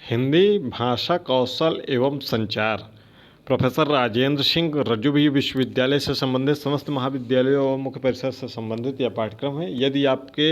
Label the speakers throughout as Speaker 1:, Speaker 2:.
Speaker 1: हिंदी भाषा कौशल एवं संचार। प्रोफेसर राजेंद्र सिंह रज्जुभी विश्वविद्यालय से संबंधित समस्त महाविद्यालयों और मुख्य परिषद से संबंधित यह पाठ्यक्रम है। यदि आपके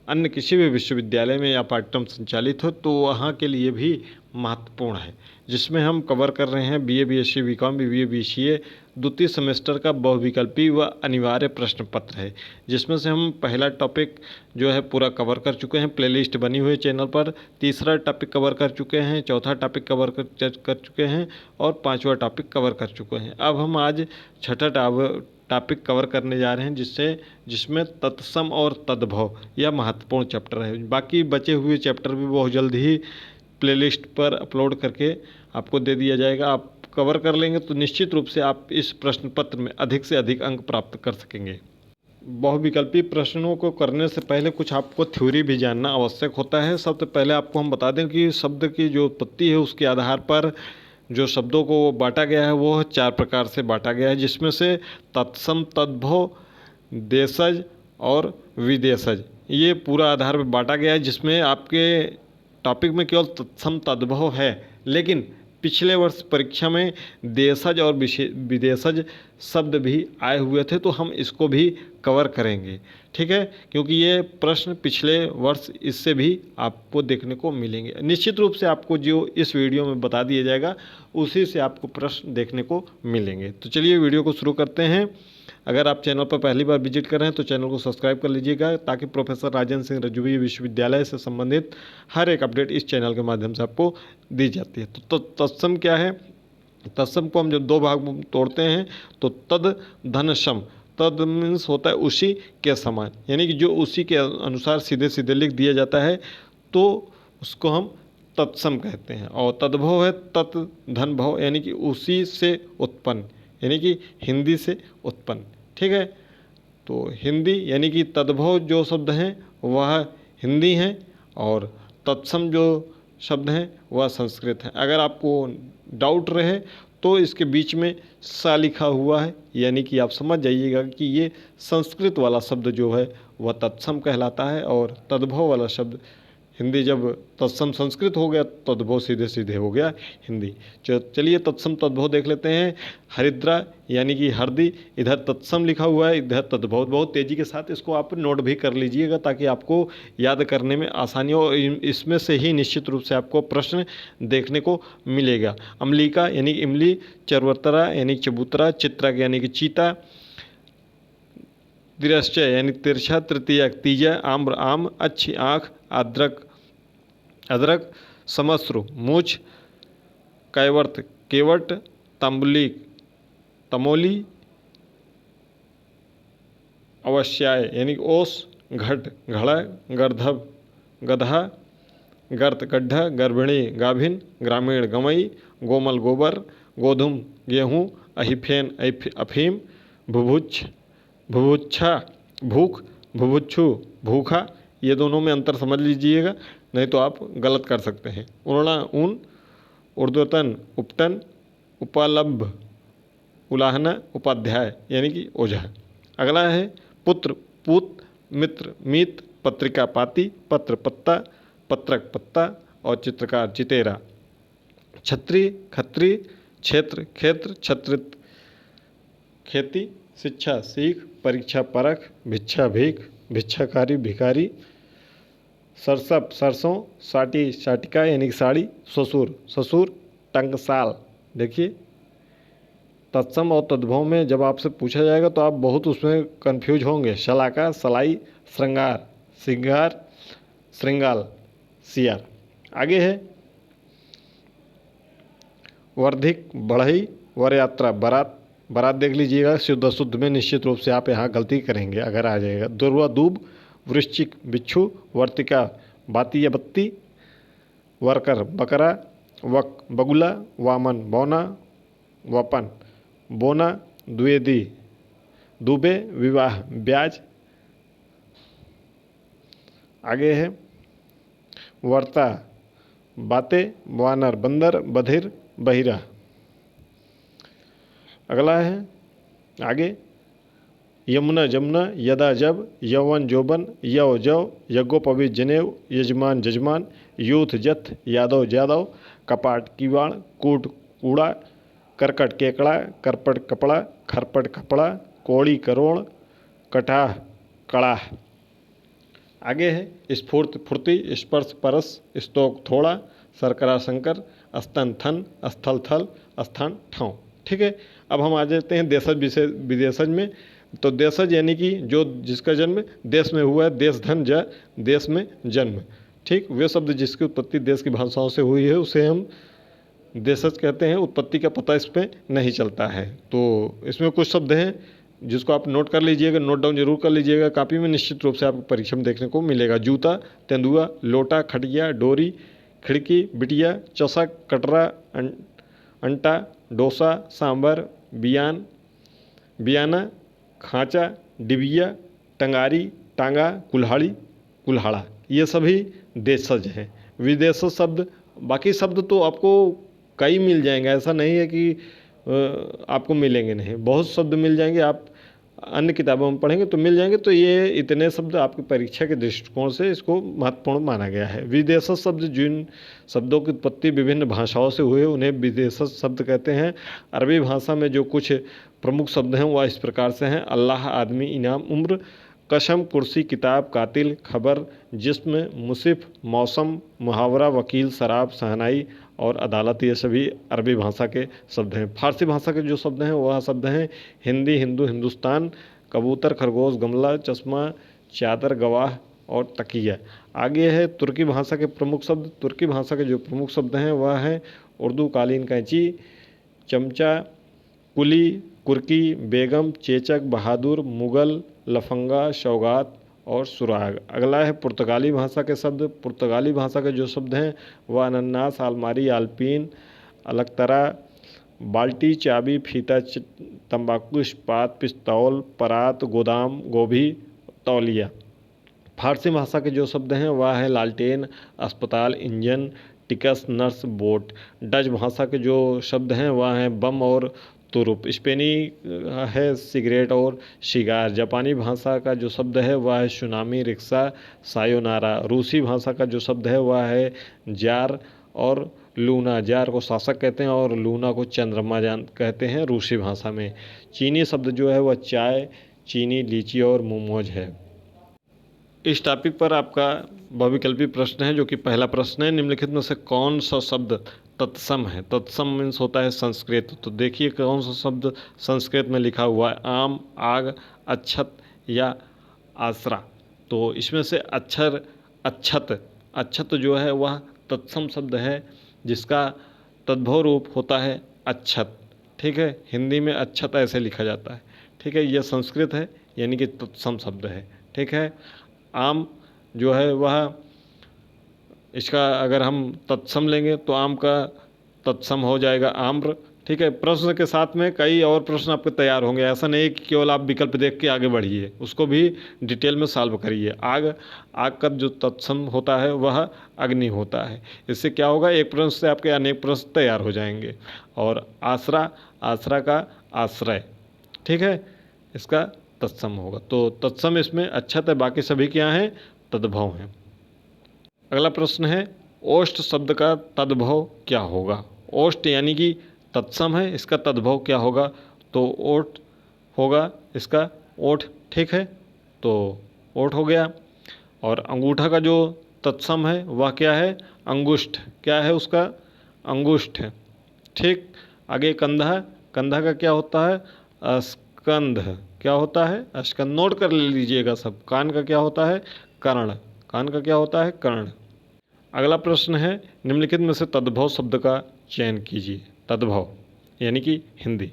Speaker 1: अन्य किसी भी विश्वविद्यालय में यह पाठ्यक्रम संचालित हो तो वहाँ के लिए भी महत्वपूर्ण है, जिसमें हम कवर कर रहे हैं BA, BSc, BCom, BBA, BCA द्वितीय सेमेस्टर का बहुविकल्पी व अनिवार्य प्रश्न पत्र है, जिसमें से हम पहला टॉपिक जो है पूरा कवर कर चुके हैं। प्लेलिस्ट बनी हुई है चैनल पर। तीसरा टॉपिक कवर कर चुके हैं, चौथा टॉपिक कवर कर चुके हैं और पांचवा टॉपिक कवर कर चुके हैं। अब हम आज छठा टॉपिक कवर करने जा रहे हैं, जिसमें तत्सम और तद्भव यह महत्वपूर्ण चैप्टर है। बाकी बचे हुए चैप्टर भी बहुत जल्द ही प्लेलिस्ट पर अपलोड करके आपको दे दिया जाएगा। आप कवर कर लेंगे तो निश्चित रूप से आप इस प्रश्न पत्र में अधिक से अधिक अंक प्राप्त कर सकेंगे। बहुविकल्पी प्रश्नों को करने से पहले कुछ आपको थ्योरी भी जानना आवश्यक होता है। सबसे पहले आपको हम बता दें कि शब्द की जो उत्पत्ति है उसके आधार पर जो शब्दों को बांटा गया है वो 4 प्रकार से बांटा गया है, जिसमें से तत्सम, तद्भव, देशज और विदेशज ये पूरा आधार पर बांटा गया है, जिसमें आपके टॉपिक में केवल तत्सम तद्भव है, लेकिन पिछले वर्ष परीक्षा में देशज और विदेशज शब्द भी आए हुए थे, तो हम इसको भी कवर करेंगे। ठीक है, क्योंकि ये प्रश्न पिछले वर्ष इससे भी आपको देखने को मिलेंगे। निश्चित रूप से आपको जो इस वीडियो में बता दिया जाएगा उसी से आपको प्रश्न देखने को मिलेंगे। तो चलिए वीडियो को शुरू करते हैं। अगर आप चैनल पर पहली बार विजिट कर रहे हैं तो चैनल को सब्सक्राइब कर लीजिएगा, ताकि प्रोफेसर राजेंद्र सिंह रज्जुभी विश्वविद्यालय से संबंधित हर एक अपडेट इस चैनल के माध्यम से आपको दी जाती है। तो तत्सम क्या है? तत्सम को हम जब 2 भाग में तोड़ते हैं तो तद धन सम। तद मीन्स होता है उसी के समान, यानी कि जो उसी के अनुसार सीधे सीधे लिख दिया जाता है तो उसको हम तत्सम कहते हैं। और तद्भव है तत् धन भव, यानी कि उसी से उत्पन्न, यानी कि हिंदी से उत्पन्न। ठीक है, तो हिंदी यानी कि तद्भव जो शब्द हैं वह हिंदी हैं और तत्सम जो शब्द हैं वह संस्कृत हैं। अगर आपको डाउट रहे तो इसके बीच में सा लिखा हुआ है, यानी कि आप समझ जाइएगा कि ये संस्कृत वाला शब्द जो है वह तत्सम कहलाता है, और तद्भव वाला शब्द हिंदी जब तत्सम संस्कृत हो गया तद्भव सीधे सीधे हो गया हिंदी। चलिए तत्सम तद्भव देख लेते हैं। हरिद्रा यानी कि हरदी, इधर तत्सम लिखा हुआ है, इधर तद्भव। बहुत तेज़ी के साथ इसको आप नोट भी कर लीजिएगा ताकि आपको याद करने में आसानी हो। इसमें से ही निश्चित रूप से आपको प्रश्न देखने को मिलेगा। अम्लिका यानी कि इमली, चरवतरा यानी चबूतरा, चित्रा यानी कि चीता, तिरश्चय यानी तिरछा, तृतीया तीजा, आम्र आम, अच्छी आँख, अदरक, समश्रु मूछ, कैवर्त केवट, तंबली तमोली, अवश्याय यानी ओस, घट घड़ा, गर्धव गधा, गर्त गड्ढा, गर्भिणी गाभिन, ग्रामीण गमई, गोमल गोबर, गोधुम गेहूँ, अहिफेन अफीम, भुभुच्छा भूख, भुभुच्छु भूखा। ये दोनों में अंतर समझ लीजिएगा, नहीं तो आप गलत कर सकते हैं। उड़ना ऊन, ऊर्ध्वतन उपटन, उपालब्ध उलाहना, उपाध्याय यानी कि ओझा। अगला है पुत्र पूत, मित्र मित, पत्रिका पाती, पत्र पत्ता, पत्रक पत्ता और चित्रकार चितेरा। छत्री खत्री, क्षेत्र क्षेत्र, छत्रित खेती, शिक्षा सीख, परीक्षा परख, भिक्षा भीख, भिक्षाकारी भिखारी, सरसप सरसों, साटी शाटिका यानी कि साड़ी, ससुर ससुर, टंकसाल। देखिए तत्सम और तद्भव में जब आपसे पूछा जाएगा तो आप बहुत उसमें कंफ्यूज होंगे। शलाका सलाई, श्रृंगार सिंगार, श्रृंगाल सियार। आगे है वर्धिक बढ़ई, वर यात्रा बारात। बारात देख लीजिएगा, शुद्ध शुद्ध में निश्चित रूप से आप यहाँ गलती करेंगे अगर आ जाएगा। दुर्वा दूब, वृश्चिक बिच्छू, वर्तिका बाती या बत्ती, वर्कर बकरा, वक बगुला, वामन बौना, वपन बोना, द्विवेदी दुबे, विवाह ब्याज। आगे है वर्ता बातें, वानर बंदर, बधिर बहिरा। अगला है आगे यमुना जमुना, यदा जब, यौवन जोबन, यव जव, यज्ञोपवी जनेव, यजमान जजमान, यूथ जथ, यादव जादव, कपाट किवाड़, कूट कूड़ा, करकट केकड़ा, करपट कपड़ा, खरपट कपड़ा, कौड़ी करोड़, कटाह कड़ाह। आगे है स्फूर्त फुर्ती, स्पर्श परस, स्तोक थोड़ा, सरकरा शंकर, स्तन थन, स्थल थल, स्थान ठाव। ठीक है, अब हम आ जाते हैं देशज विदेशज में। तो देशज यानी कि जो जिसका जन्म देश में हुआ है, देश धन ज, देश में जन्म। ठीक, वे शब्द जिसकी उत्पत्ति देश की भाषाओं से हुई है उसे हम देशज कहते हैं। उत्पत्ति का पता इस पर नहीं चलता है। तो इसमें कुछ शब्द हैं जिसको आप नोट कर लीजिएगा, नोट डाउन जरूर कर लीजिएगा कॉपी में, निश्चित रूप से आपको परीक्षा में देखने को मिलेगा। जूता, तेंदुआ, लोटा, खटिया, डोरी, खिड़की, बिटिया, चषक, कटरा, अंटा, डोसा, सांबर, बियान, बियाना, खांचा, डिबिया, टंगारी, टांगा, कुल्हाड़ी, कुल्हाड़ा। ये सभी देशज हैं। विदेशज शब्द, बाकी शब्द तो आपको कई मिल जाएंगे, ऐसा नहीं है कि आपको मिलेंगे नहीं, बहुत शब्द मिल जाएंगे। आप अन्य किताबों में पढ़ेंगे तो मिल जाएंगे। तो ये इतने शब्द आपकी परीक्षा के दृष्टिकोण से इसको महत्वपूर्ण माना गया है। विदेशज शब्द, जिन शब्दों की उत्पत्ति विभिन्न भाषाओं से हुए उन्हें विदेशज शब्द कहते हैं। अरबी भाषा में जो कुछ प्रमुख शब्द हैं वह इस प्रकार से हैं: अल्लाह, आदमी, इनाम, उम्र, कसम, कुर्सी, किताब, कातिल, खबर, जिस्म, मुसिफ, मौसम, मुहावरा, वकील, शराब, शहनाई और अदालत। ये सभी अरबी भाषा के शब्द हैं। फारसी भाषा के जो शब्द हैं वह शब्द हैं हिंदी, हिंदू, हिंदुस्तान, कबूतर, खरगोश, गमला, चश्मा, चादर, गवाह और तकिया। आगे है तुर्की भाषा के प्रमुख शब्द। तुर्की भाषा के जो प्रमुख शब्द हैं वह हैं उर्दू, कालीन, कैंची, चमचा, कुली, कुर्की, बेगम, चेचक, बहादुर, मुगल, लफंगा, सौगात और सुराग। अगला है पुर्तगाली भाषा के शब्द। पुर्तगाली भाषा के जो शब्द हैं वह अनन्नास, आलमारी, आल्पीन, अलकतरा, बाल्टी, चाबी, फीता, तंबाकू, इस्पात, पिस्तौल, परात, गोदाम, गोभी, तौलिया। फारसी भाषा के जो शब्द हैं वह है लालटेन, अस्पताल, इंजन, टिकस, नर्स, बोट। डच भाषा के जो शब्द हैं वह हैं बम और तुरुप। स्पेनी है सिगरेट और शिगार। जापानी भाषा का जो शब्द है वह है सुनामी, रिक्शा, सायोनारा। रूसी भाषा का जो शब्द है वह है जार और लूना। जार को शासक कहते हैं और लूना को चंद्रमा कहते हैं रूसी भाषा में। चीनी शब्द जो है वह चाय, चीनी, लीची और मोमोज है। इस टॉपिक पर आपका बहुविकल्पी प्रश्न है, जो कि पहला प्रश्न है, निम्नलिखित में से कौन सा शब्द तत्सम है? तत्सम मीन्स होता है संस्कृत। तो देखिए कौन सा शब्द संस्कृत में लिखा हुआ है: आम, आग, अच्छत या आसरा। तो इसमें से अक्षर अच्छत जो है वह तत्सम शब्द है, जिसका तद्भव रूप होता है अच्छत। ठीक है, हिंदी में अच्छत ऐसे लिखा जाता है। ठीक है, यह संस्कृत है यानी कि तत्सम शब्द है। ठीक है, आम जो है वह, इसका अगर हम तत्सम लेंगे तो आम का तत्सम हो जाएगा आम्र। ठीक है, प्रश्न के साथ में कई और प्रश्न आपके तैयार होंगे। ऐसा नहीं कि केवल आप विकल्प देख के आगे बढ़िए, उसको भी डिटेल में सॉल्व करिए। आग का जो तत्सम होता है वह अग्नि होता है। इससे क्या होगा, एक प्रश्न से आपके अनेक प्रश्न तैयार हो जाएंगे। और आसरा का आश्रय। ठीक है, इसका तत्सम होगा। तो तत्सम इसमें अच्छत है, बाकी सभी क्या हैं, तद्भव हैं। अगला प्रश्न है ओष्ठ शब्द का तद्भव क्या होगा? ओष्ठ यानी कि तत्सम है, इसका तद्भव क्या होगा? तो ओठ होगा इसका, ओठ। ठीक है, तो ओठ हो गया। और अंगूठा का जो तत्सम है वह क्या है? अंगुष्ठ। क्या है उसका? अंगुष्ठ। ठीक, आगे कंधा का क्या होता है? स्कंध। क्या होता है? स्कंध। नोट कर लीजिएगा सब। कान का क्या होता है? कर्ण। कान का क्या होता है? कर्ण। अगला प्रश्न है निम्नलिखित में से तद्भव शब्द का चयन कीजिए। तद्भव यानी कि हिंदी: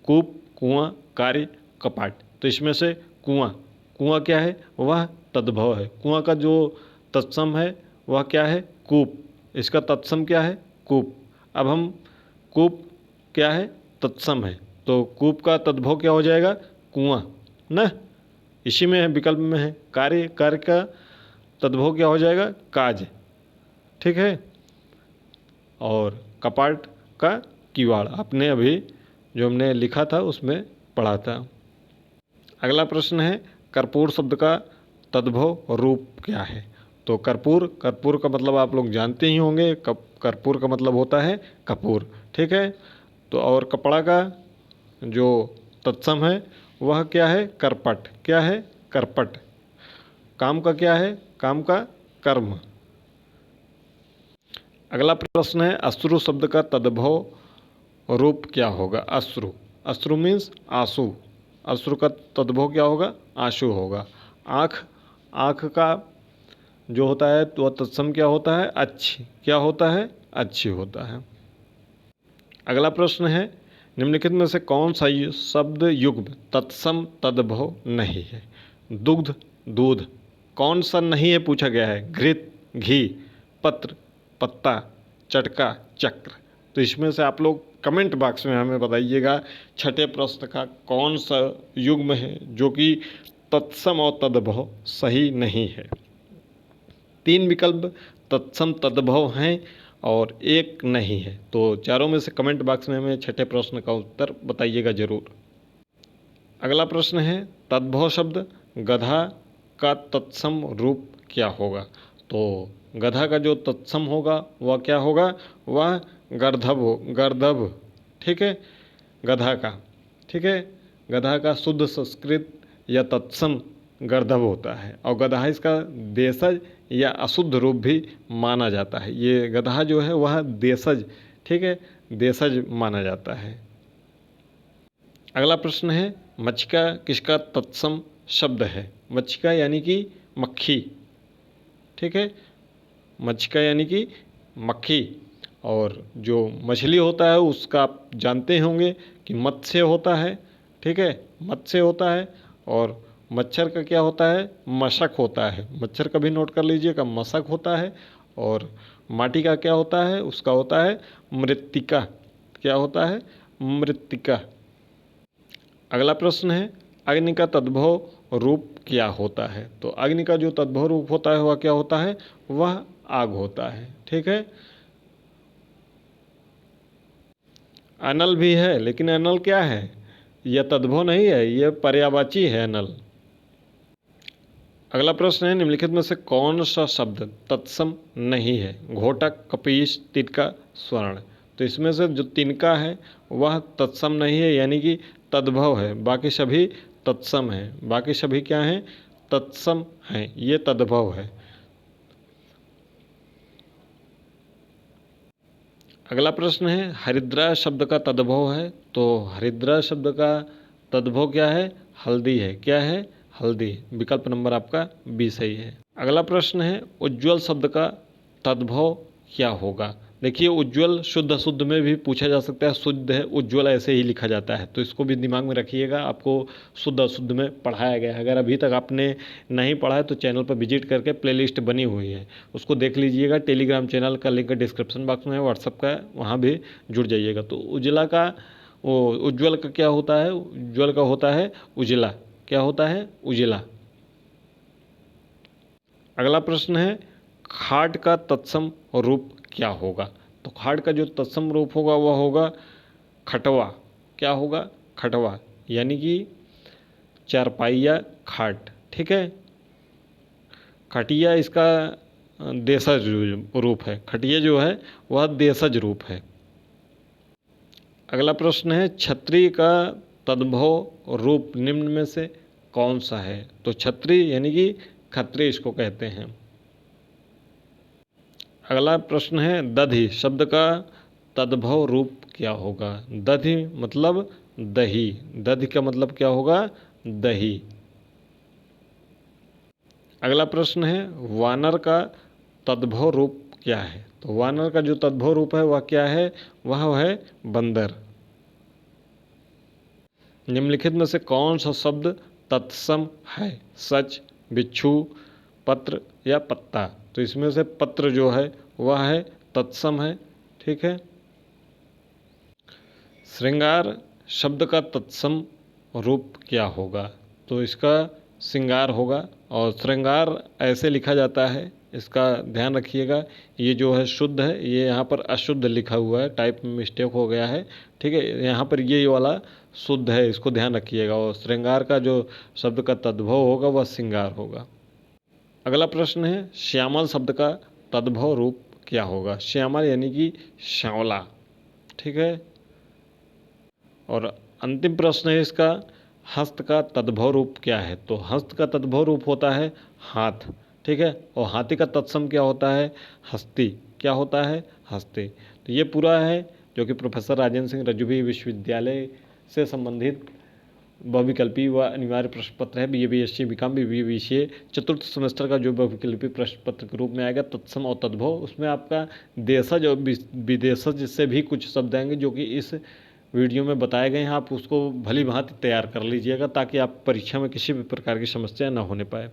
Speaker 1: कूप, कुआं, कार्य, कपाट। तो इसमें से कुआं क्या है? वह तद्भव है। कुआं का जो तत्सम है वह क्या है? कूप। इसका तत्सम क्या है? कूप। अब हम कूप क्या है? तत्सम है, तो कूप का तद्भव क्या हो जाएगा? कुआं ना। इसी में है, विकल्प में है। कार्य का तद्भव क्या हो जाएगा? काज। ठीक है, और कपाट का किवाड़। आपने अभी जो हमने लिखा था उसमें पढ़ा था। अगला प्रश्न है कर्पूर शब्द का तद्भव रूप क्या है। तो कर्पूर, कर्पूर का मतलब आप लोग जानते ही होंगे, कर्पूर का मतलब होता है कपूर, ठीक है। तो और कपड़ा का जो तत्सम है वह क्या है, करपट। क्या है, करपट। काम का क्या है, काम का कर्म। अगला प्रश्न है अश्रु शब्द का तद्भव रूप क्या होगा। अश्रु, अश्रु मीन्स आंसू। अश्रु का तद्भव क्या होगा, आंसू होगा। आँख, आँख का जो होता है तो वह तत्सम क्या होता है, अच्छी। क्या होता है, अच्छी होता है। अगला प्रश्न है निम्नलिखित में से कौन सा शब्द युग्म तत्सम तद्भव नहीं है। दुग्ध, दूध। कौन सा नहीं है पूछा गया है। घृत, घी। पत्र, पत्ता। चटका, चक्र। तो इसमें से आप लोग कमेंट बॉक्स में हमें बताइएगा छठे प्रश्न का कौन सा युग्म है जो कि तत्सम और तद्भव सही नहीं है। 3 विकल्प तत्सम तद्भव हैं और एक नहीं है। तो चारों में से कमेंट बॉक्स में हमें छठे प्रश्न का उत्तर बताइएगा ज़रूर। अगला प्रश्न है तद्भव शब्द गधा का तत्सम रूप क्या होगा। तो गधा का जो तत्सम होगा वह क्या होगा, वह गर्दभ हो, गर्दभ, ठीक है, गधा का, ठीक है। गधा का शुद्ध संस्कृत या तत्सम गर्दभ होता है और गधा इसका देशज या अशुद्ध रूप भी माना जाता है। ये गधा जो है वह देशज, ठीक है, देशज माना जाता है। अगला प्रश्न है मच्छिका किसका तत्सम शब्द है। मच्छिका यानी कि मक्खी, ठीक है, मच्छिका यानी कि मक्खी। और जो मछली होता है उसका आप जानते होंगे कि मत्स्य होता है, ठीक है, मत्स्य होता है। और मच्छर का क्या होता है, मशक होता है। मच्छर का भी नोट कर लीजिएगा, मशक होता है। और माटी का क्या होता है, उसका होता है मृत्तिका। क्या होता है, मृत्तिका। अगला प्रश्न है अग्नि का तद्भव रूप क्या होता है। तो अग्नि का जो तद्भव रूप होता है वह क्या होता है, वह आग होता है, ठीक है। अनल भी है लेकिन अनल क्या है, यह तद्भव नहीं है, यह पर्यायवाची है अनल। अगला प्रश्न है निम्नलिखित में से कौन सा शब्द तत्सम नहीं है। घोटक, कपीस, तिनका, स्वर्ण। तो इसमें से जो तिनका है वह तत्सम नहीं है यानी कि तद्भव है, बाकी सभी तत्सम है। बाकी सभी क्या हैं, तत्सम हैं, ये तद्भव है। अगला प्रश्न है हरिद्रा शब्द का तद्भव है। तो हरिद्रा शब्द का तद्भव क्या है, हल्दी है। क्या है, हल्दी। विकल्प नंबर आपका बी सही है। अगला प्रश्न है उज्ज्वल शब्द का तद्भव क्या होगा। देखिए उज्ज्वल शुद्ध अशुद्ध में भी पूछा जा सकता है। शुद्ध है, उज्ज्वल ऐसे ही लिखा जाता है, तो इसको भी दिमाग में रखिएगा। आपको शुद्ध अशुद्ध में पढ़ाया गया है। अगर अभी तक आपने नहीं पढ़ा है तो चैनल पर विजिट करके प्लेलिस्ट बनी हुई है, उसको देख लीजिएगा। टेलीग्राम चैनल का लिंक डिस्क्रिप्शन बॉक्स में है, व्हाट्सअप का, वहाँ भी जुड़ जाइएगा। तो उजला का, वो उज्ज्वल का क्या होता है, उज्ज्वल का होता है उजला। क्या होता है, उजला। अगला प्रश्न है खाट का तत्सम रूप क्या होगा। तो खाट का जो तत्सम रूप होगा वह होगा खटवा। क्या होगा, खटवा, यानी कि चारपाई या खाट, ठीक है। खटिया इसका देशज रूप है। खटिया जो है वह देशज रूप है। अगला प्रश्न है छतरी का तद्भव रूप निम्न में से कौन सा है। तो छतरी यानी कि खतरे इसको कहते हैं। अगला प्रश्न है दधि शब्द का तद्भव रूप क्या होगा। दधि मतलब दही। दधि का मतलब क्या होगा, दही। अगला प्रश्न है वानर का तद्भव रूप क्या है। तो वानर का जो तद्भव रूप है वह क्या है, वह है बंदर। निम्नलिखित में से कौन सा शब्द तत्सम है। सच, बिच्छू, पत्र या पत्ता। तो इसमें से पत्र जो है वह है तत्सम है, ठीक है। श्रृंगार शब्द का तत्सम रूप क्या होगा। तो इसका श्रृंगार होगा। और श्रृंगार ऐसे लिखा जाता है, इसका ध्यान रखिएगा। ये जो है शुद्ध है, ये यहाँ पर अशुद्ध लिखा हुआ है, टाइप में मिस्टेक हो गया है, ठीक है। यहाँ पर ये वाला शुद्ध है, इसको ध्यान रखिएगा। और श्रृंगार का जो शब्द का तद्भव होगा वह श्रृंगार होगा। अगला प्रश्न है, श्यामल शब्द का तद्भव रूप क्या होगा? श्यामल यानी कि श्यामला, ठीक है। और अंतिम प्रश्न है इसका, हस्त का तद्भव रूप क्या है? तो हस्त का तद्भव रूप होता है हाथ, ठीक है। और हाथी का तत्सम क्या होता है? हस्ती। क्या होता है? हस्ती। तो ये पूरा है जो कि प्रोफेसर राजेंद्र सिंह रज्जुभी विश्वविद्यालय से संबंधित बहुविकल्पी व अनिवार्य प्रश्न पत्र है। BA BSc BCom BBA चतुर्थ सेमेस्टर का जो बहुविकल्पी प्रश्न पत्र के रूप में आएगा तत्सम और तद्भव, उसमें आपका देशज और विदेशज से भी कुछ शब्द आएंगे जो कि इस वीडियो में बताए गए हैं। आप उसको भली भांति तैयार कर लीजिएगा ताकि आप परीक्षा में किसी भी प्रकार की समस्या न होने पाए।